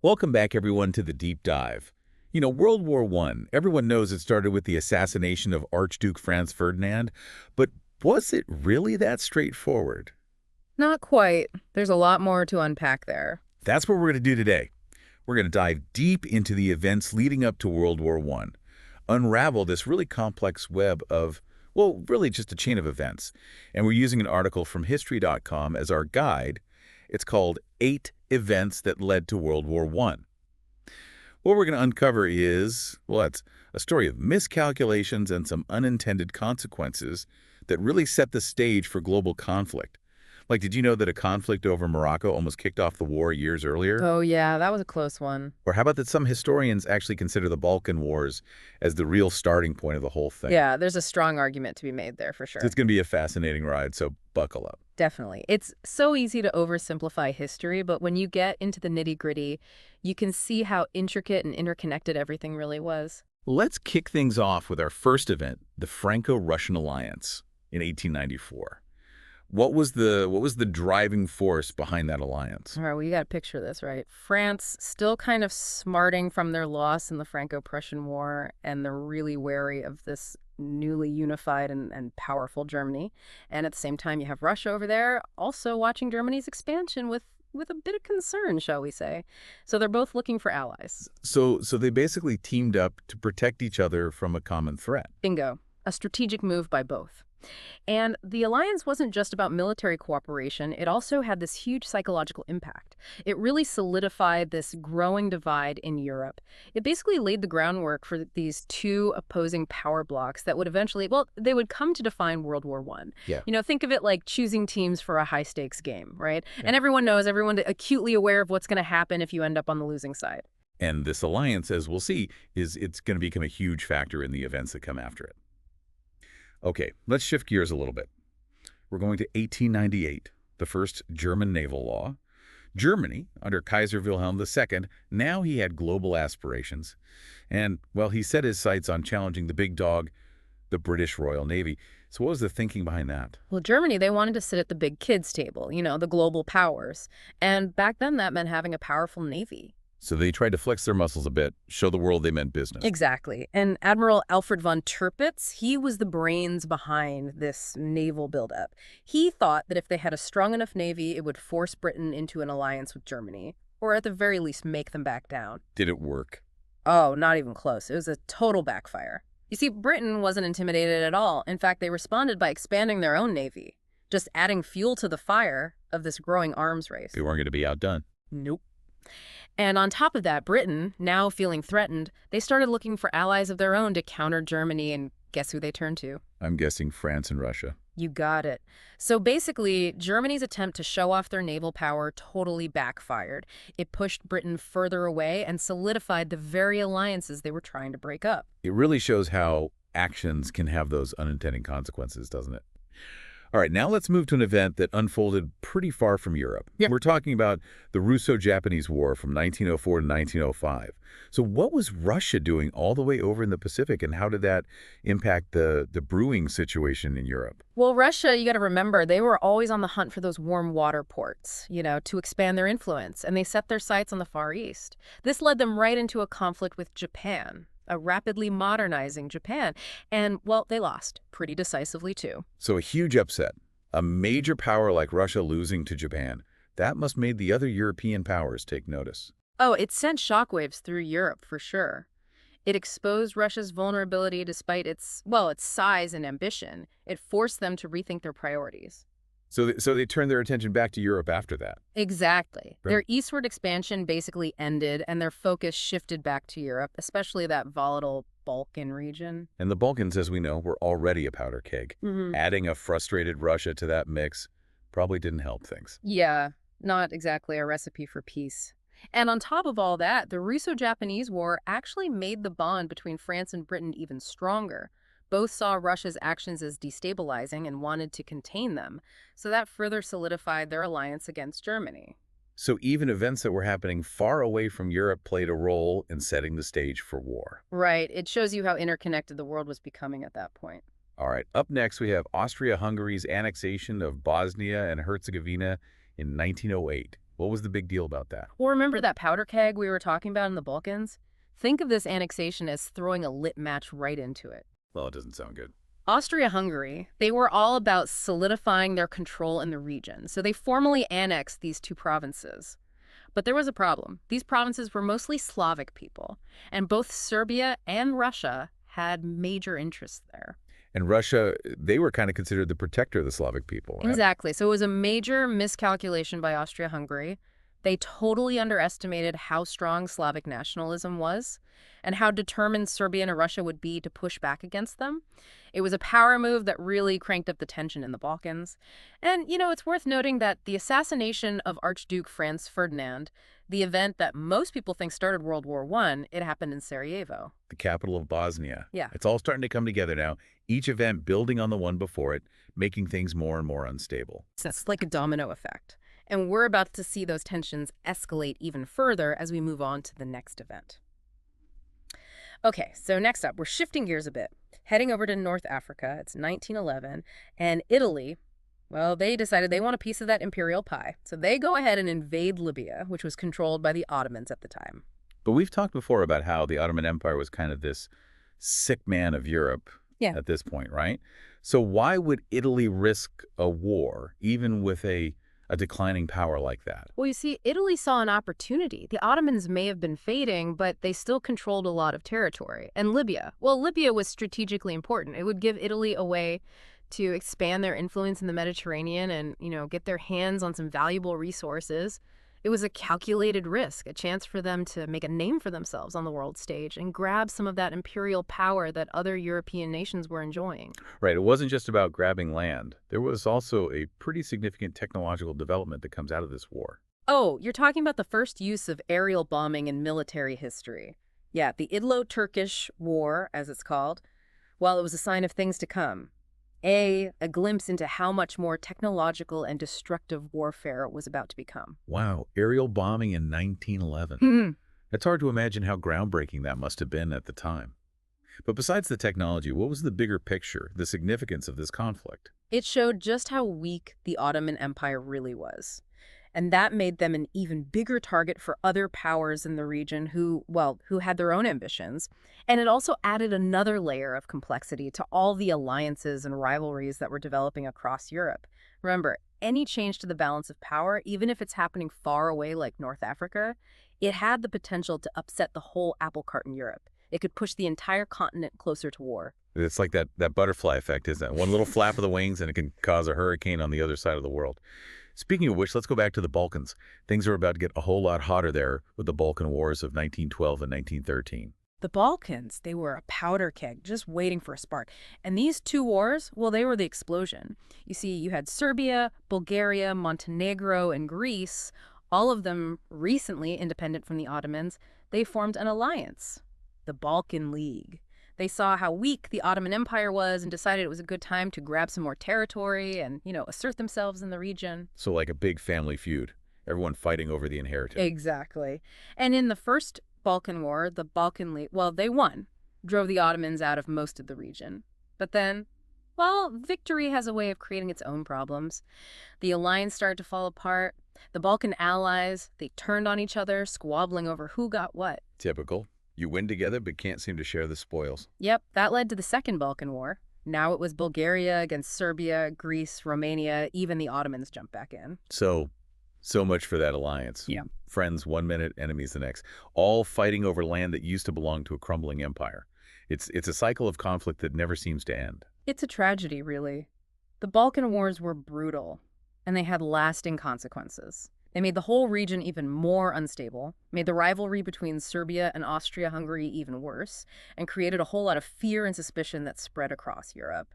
Welcome back, everyone, to the Deep Dive. World War I, everyone knows it started with the assassination of Archduke Franz Ferdinand, but was it really that straightforward? Not quite. There's a lot more to unpack there. That's what we're going to do today. We're going to dive deep into the events leading up to World War I, unravel this really complex web of, well, really just a chain of events. And we're using an article from History.com as our guide. It's called 8 Events That Led to World War I. What we're going to uncover is, well, it's a story of miscalculations and some unintended consequences that really set the stage for global conflict. Like, did you know that a conflict over Morocco almost kicked off the war years earlier? Oh, yeah, that was a close one. Or how about that some historians actually consider the Balkan Wars as the real starting point of the whole thing? Yeah, there's a strong argument to be made there for So sure. it's going to be a fascinating ride, so buckle up. Definitely. It's so easy to oversimplify history, but when you get into the nitty-gritty, you can see how intricate and interconnected everything really was. Let's kick things off with our first event, the Franco-Russian Alliance in 1894. What was the driving force behind that alliance? All right, well, you got to picture this, right? France still kind of smarting from their loss in the Franco-Prussian War, and they're really wary of this newly unified and powerful Germany. And at the same time, you have Russia over there also watching Germany's expansion with a bit of concern, shall we say. So they're both looking for allies. So they basically teamed up to protect each other from a common threat. Bingo. A strategic move by both. And the alliance wasn't just about military cooperation, it also had this huge psychological impact. It really solidified this growing divide in Europe. It basically laid the groundwork for these two opposing power blocks that would eventually, well, they would come to define World War I. Yeah. Think of it like choosing teams for a high-stakes game, right? Yeah. And everyone's acutely aware of what's going to happen if you end up on the losing side. And this alliance, as we'll see, it's going to become a huge factor in the events that come after it. Okay, let's shift gears a little bit. We're going to 1898, the first German naval law. Germany, under Kaiser Wilhelm II, now he had global aspirations. And, well, he set his sights on challenging the big dog, the British Royal Navy. So what was the thinking behind that? Well, Germany, they wanted to sit at the big kids table, the global powers. And back then that meant having a powerful navy. So they tried to flex their muscles a bit, show the world they meant business. Exactly. And Admiral Alfred von Tirpitz, he was the brains behind this naval buildup. He thought that if they had a strong enough navy, it would force Britain into an alliance with Germany, or at the very least make them back down. Did it work? Oh, not even close. It was a total backfire. You see, Britain wasn't intimidated at all. In fact, they responded by expanding their own navy, just adding fuel to the fire of this growing arms race. They weren't going to be outdone. Nope. And on top of that, Britain, now feeling threatened, they started looking for allies of their own to counter Germany, and guess who they turned to? I'm guessing France and Russia. You got it. So basically, Germany's attempt to show off their naval power totally backfired. It pushed Britain further away and solidified the very alliances they were trying to break up. It really shows how actions can have those unintended consequences, doesn't it? All right, now let's move to an event that unfolded pretty far from Europe. Yeah. We're talking about the Russo-Japanese War from 1904 to 1905. So what was Russia doing all the way over in the Pacific, and how did that impact the brewing situation in Europe? Well, Russia, you got to remember, they were always on the hunt for those warm water ports, to expand their influence, and they set their sights on the Far East. This led them right into a conflict with Japan, a rapidly modernizing Japan. And, well, they lost pretty decisively, too. So a huge upset. A major power like Russia losing to Japan. That must made the other European powers take notice. Oh, it sent shockwaves through Europe, for sure. It exposed Russia's vulnerability despite its size and ambition. It forced them to rethink their priorities. So they turned their attention back to Europe after that. Exactly. Right. Their eastward expansion basically ended, and their focus shifted back to Europe, especially that volatile Balkan region. And the Balkans, as we know, were already a powder keg. Adding a frustrated Russia to that mix probably didn't help things. Yeah, not exactly a recipe for peace. And on top of all that, the Russo-Japanese War actually made the bond between France and Britain even stronger. Both saw Russia's actions as destabilizing and wanted to contain them, so that further solidified their alliance against Germany. So even events that were happening far away from Europe played a role in setting the stage for war. Right. It shows you how interconnected the world was becoming at that point. All right, up next we have Austria-Hungary's annexation of Bosnia and Herzegovina in 1908. What was the big deal about that? Well, remember that powder keg we were talking about in the Balkans? Think of this annexation as throwing a lit match right into it. Well, it doesn't sound good. Austria-Hungary, they were all about solidifying their control in the region, so they formally annexed these two provinces. But there was a problem. These provinces were mostly Slavic people, and both Serbia and Russia had major interests there. And Russia, they were kind of considered the protector of the Slavic people, right? Exactly. So it was a major miscalculation by Austria-Hungary. They totally underestimated how strong Slavic nationalism was and how determined Serbia and Russia would be to push back against them. It was a power move that really cranked up the tension in the Balkans. And, it's worth noting that the assassination of Archduke Franz Ferdinand, the event that most people think started World War I, it happened in Sarajevo. The capital of Bosnia. Yeah. It's all starting to come together now, each event building on the one before it, making things more and more unstable. So it's like a domino effect. And we're about to see those tensions escalate even further as we move on to the next event. Okay, so next up, we're shifting gears a bit, heading over to North Africa. It's 1911, and Italy, well, they decided they want a piece of that imperial pie. So they go ahead and invade Libya, which was controlled by the Ottomans at the time. But we've talked before about how the Ottoman Empire was kind of this sick man of Europe at this point, right? So why would Italy risk a war, even with a declining power like that? Well, you see, Italy saw an opportunity. The Ottomans may have been fading, but they still controlled a lot of territory. And Libya, well, Libya was strategically important. It would give Italy a way to expand their influence in the Mediterranean and, get their hands on some valuable resources. It was a calculated risk, a chance for them to make a name for themselves on the world stage and grab some of that imperial power that other European nations were enjoying. Right. It wasn't just about grabbing land. There was also a pretty significant technological development that comes out of this war. Oh, you're talking about the first use of aerial bombing in military history. Yeah, the Italo-Turkish War, as it's called. Well, it was a sign of things to come. A glimpse into how much more technological and destructive warfare was about to become. Wow, aerial bombing in 1911. It's hard to imagine how groundbreaking that must have been at the time. But besides the technology, what was the bigger picture, the significance of this conflict? It showed just how weak the Ottoman Empire really was. And that made them an even bigger target for other powers in the region who had their own ambitions. And it also added another layer of complexity to all the alliances and rivalries that were developing across Europe. Remember, any change to the balance of power, even if it's happening far away like North Africa, it had the potential to upset the whole apple cart in Europe. It could push the entire continent closer to war. It's like that butterfly effect, isn't it? One little flap of the wings and it can cause a hurricane on the other side of the world. Speaking of which, let's go back to the Balkans. Things are about to get a whole lot hotter there with the Balkan Wars of 1912 and 1913. The Balkans, they were a powder keg just waiting for a spark. And these two wars, well, they were the explosion. You see, you had Serbia, Bulgaria, Montenegro, and Greece, all of them recently independent from the Ottomans. They formed an alliance, the Balkan League. They saw how weak the Ottoman Empire was and decided it was a good time to grab some more territory and, assert themselves in the region. So like a big family feud, everyone fighting over the inheritance. Exactly. And in the first Balkan War, the Balkan League, well, they won, drove the Ottomans out of most of the region. But then, well, victory has a way of creating its own problems. The alliance started to fall apart. The Balkan allies, they turned on each other, squabbling over who got what. Typical. You win together but can't seem to share the spoils. Yep, that led to the Second Balkan War. Now it was Bulgaria against Serbia, Greece, Romania, even the Ottomans jumped back in. So much for that alliance. Yeah. Friends 1 minute, enemies the next. All fighting over land that used to belong to a crumbling empire. It's a cycle of conflict that never seems to end. It's a tragedy, really. The Balkan Wars were brutal, and they had lasting consequences. They made the whole region even more unstable, made the rivalry between Serbia and Austria-Hungary even worse, and created a whole lot of fear and suspicion that spread across Europe.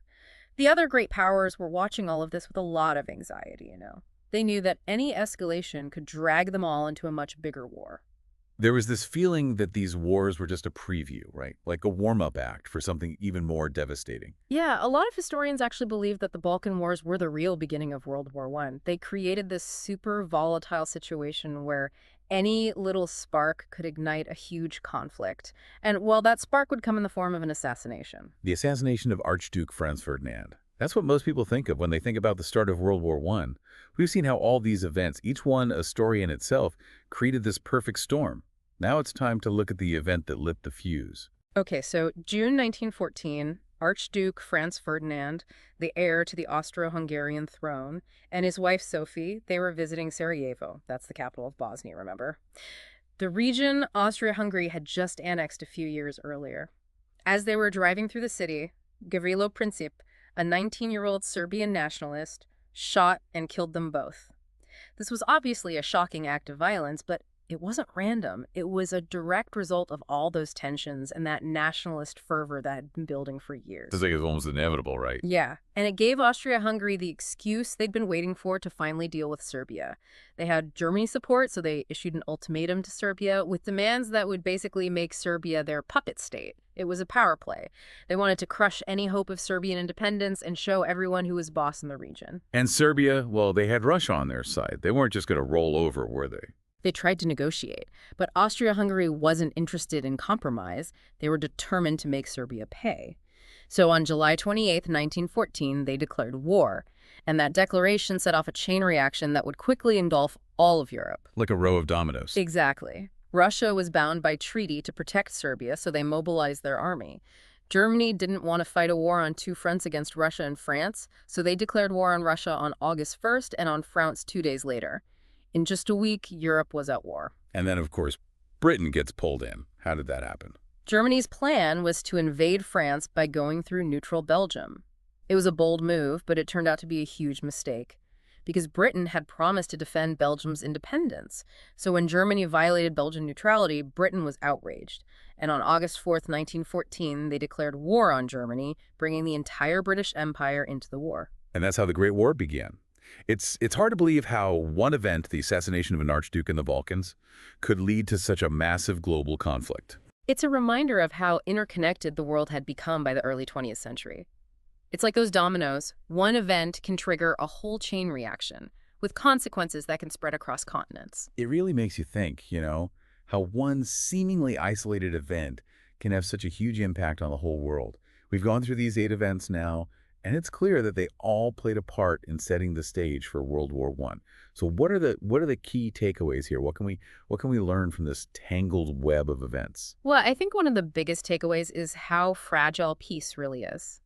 The other great powers were watching all of this with a lot of anxiety, They knew that any escalation could drag them all into a much bigger war. There was this feeling that these wars were just a preview, right? Like a warm-up act for something even more devastating. Yeah, a lot of historians actually believe that the Balkan Wars were the real beginning of World War I. They created this super volatile situation where any little spark could ignite a huge conflict. And, well, that spark would come in the form of an assassination. The assassination of Archduke Franz Ferdinand. That's what most people think of when they think about the start of World War I. We've seen how all these events, each one a story in itself, created this perfect storm. Now it's time to look at the event that lit the fuse. Okay, so June 1914, Archduke Franz Ferdinand, the heir to the Austro-Hungarian throne, and his wife Sophie, they were visiting Sarajevo. That's the capital of Bosnia, remember? The region Austria-Hungary had just annexed a few years earlier. As they were driving through the city, Gavrilo Princip, a 19-year-old Serbian nationalist, shot and killed them both. This was obviously a shocking act of violence, but it wasn't random. It was a direct result of all those tensions and that nationalist fervor that had been building for It's years. like it's almost inevitable, right? Yeah, and it gave Austria-Hungary the excuse they'd been waiting for to finally deal with Serbia. They had Germany support, so they issued an ultimatum to Serbia with demands that would basically make Serbia their puppet state. It was a power play. They wanted to crush any hope of Serbian independence and show everyone who was boss in the region. And Serbia, well, they had Russia on their side. They weren't just going to roll over, were they? They tried to negotiate, but Austria-Hungary wasn't interested in compromise. They were determined to make Serbia pay. So on July 28, 1914, they declared war, and that declaration set off a chain reaction that would quickly engulf all of Europe. Like a row of dominoes. Exactly. Russia was bound by treaty to protect Serbia, so they mobilized their army. Germany didn't want to fight a war on two fronts against Russia and France, so they declared war on Russia on August 1st and on France 2 days later. In just a week, Europe was at war. And then, of course, Britain gets pulled in. How did that happen? Germany's plan was to invade France by going through neutral Belgium. It was a bold move, but it turned out to be a huge mistake, because Britain had promised to defend Belgium's independence. So when Germany violated Belgian neutrality, Britain was outraged. And on August 4th, 1914, they declared war on Germany, bringing the entire British Empire into the war. And that's how the Great War began. It's hard to believe how one event, the assassination of an archduke in the Balkans, could lead to such a massive global conflict. It's a reminder of how interconnected the world had become by the early 20th century. It's like those dominoes. One event can trigger a whole chain reaction, with consequences that can spread across continents. It really makes you think, how one seemingly isolated event can have such a huge impact on the whole world. We've gone through these 8 events now, and it's clear that they all played a part in setting the stage for World War I. So what are the key takeaways here? What can we learn from this tangled web of events? Well, I think one of the biggest takeaways is how fragile peace really is,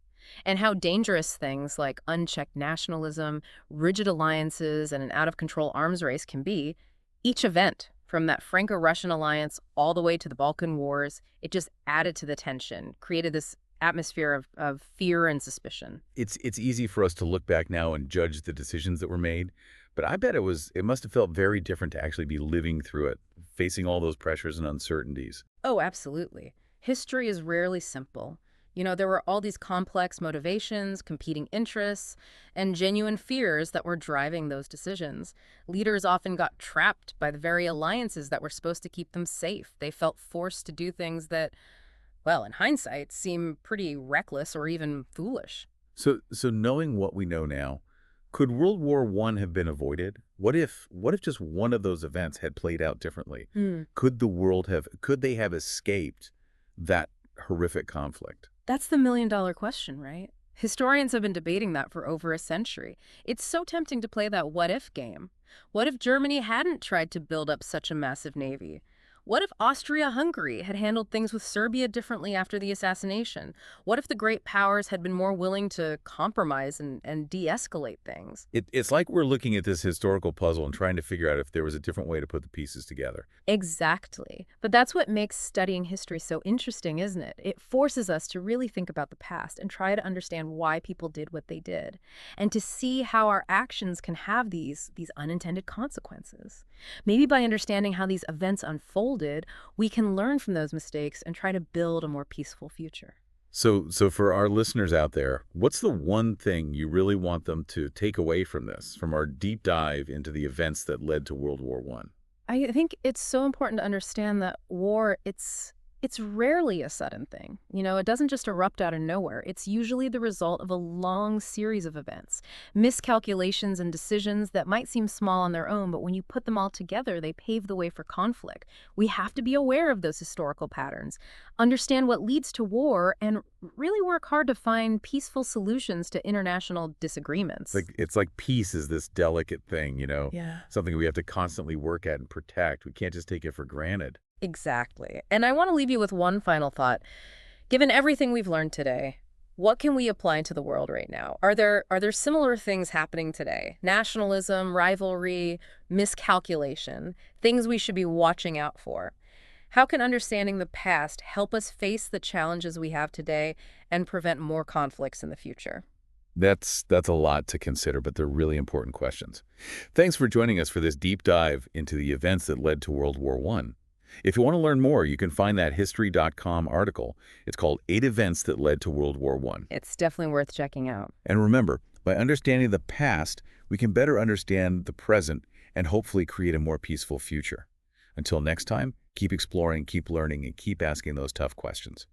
and how dangerous things like unchecked nationalism, rigid alliances, and an out-of-control arms race can be. Each event, from that Franco-Russian alliance all the way to the Balkan Wars, it just added to the tension, created this atmosphere of fear and suspicion. It's easy for us to look back now and judge the decisions that were made, but I bet it must have felt very different to actually be living through it, facing all those pressures and uncertainties. Oh, absolutely. History is rarely simple. There were all these complex motivations, competing interests, and genuine fears that were driving those decisions. Leaders often got trapped by the very alliances that were supposed to keep them safe. They felt forced to do things that, well, in hindsight, seem pretty reckless or even foolish. So knowing what we know now, could World War I have been avoided? What if just one of those events had played out differently? Could they have escaped that horrific conflict? That's the million-dollar question, right? Historians have been debating that for over a century. It's so tempting to play that what-if game. What if Germany hadn't tried to build up such a massive navy? What if Austria-Hungary had handled things with Serbia differently after the assassination? What if the great powers had been more willing to compromise and de-escalate things? It's like we're looking at this historical puzzle and trying to figure out if there was a different way to put the pieces together. Exactly. But that's what makes studying history so interesting, isn't it? It forces us to really think about the past and try to understand why people did what they did, and to see how our actions can have these unintended consequences. Maybe by understanding how these events unfolded, we can learn from those mistakes and try to build a more peaceful future. So for our listeners out there, what's the one thing you really want them to take away from this, from our deep dive into the events that led to World War I? I think it's so important to understand that war, it's It's rarely a sudden thing. It doesn't just erupt out of nowhere. It's usually the result of a long series of events, miscalculations and decisions that might seem small on their own, but when you put them all together, they pave the way for conflict. We have to be aware of those historical patterns, understand what leads to war, and really work hard to find peaceful solutions to international disagreements. It's like peace is this delicate thing, Yeah. something we have to constantly work at and protect. We can't just take it for granted. Exactly. And I want to leave you with one final thought. Given everything we've learned today, what can we apply to the world right now? Are there similar things happening today? Nationalism, rivalry, miscalculation, things we should be watching out for. How can understanding the past help us face the challenges we have today and prevent more conflicts in the future? That's a lot to consider, but they're really important questions. Thanks for joining us for this deep dive into the events that led to World War I. If you want to learn more, you can find that History.com article. It's called 8 Events That Led to World War I. It's definitely worth checking out. And remember, by understanding the past, we can better understand the present and hopefully create a more peaceful future. Until next time, keep exploring, keep learning, and keep asking those tough questions.